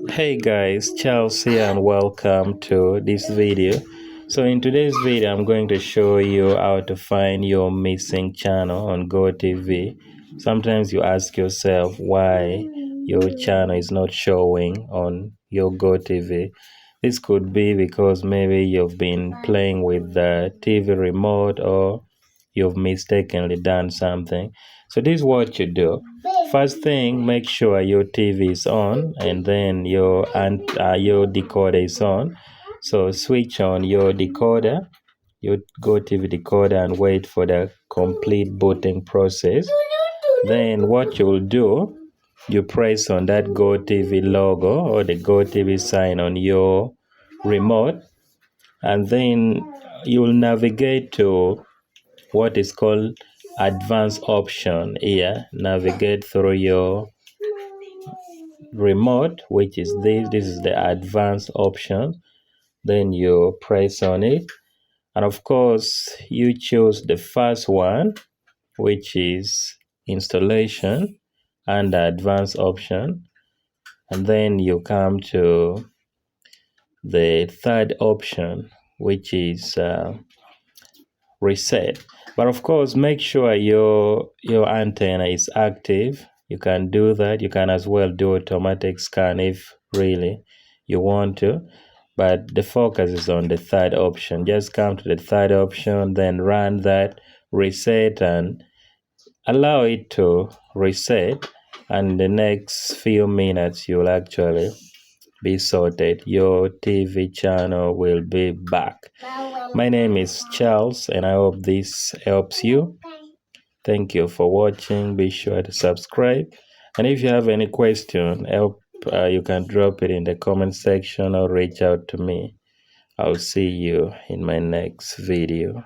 Hey guys, Charles here and welcome to this video. So in today's video, I'm going to show you how to find your missing channel on GOtv. Sometimes you ask yourself why your channel is not showing on your GOtv. This could be because maybe you've been playing with the TV remote or you've mistakenly done something. So this is what you do. First thing, make sure your TV is on and then your decoder is on. So switch on your decoder, your GoTV decoder, and wait for the complete booting process. Then what you'll do, you press on that GoTV logo or the GoTV sign on your remote, and then you'll navigate to what is called advanced option here. Navigate through your remote, which is this is the advanced option. Then you press on it, and of course you choose the first one, which is installation and the advanced option, and then you come to the third option, which is reset. But of course, make sure your antenna is active. You can do that. You can as well do automatic scan if really you want to, but the focus is on the third option. Just come to the third option, then run that reset and allow it to reset, and the next few minutes you'll actually be sorted. Your TV channel will be back. My name is Charles and I hope this helps you. Thank you for watching. Be sure to subscribe, and if you have any question, you can drop it in the comment section or reach out to me. I'll see you in my next video.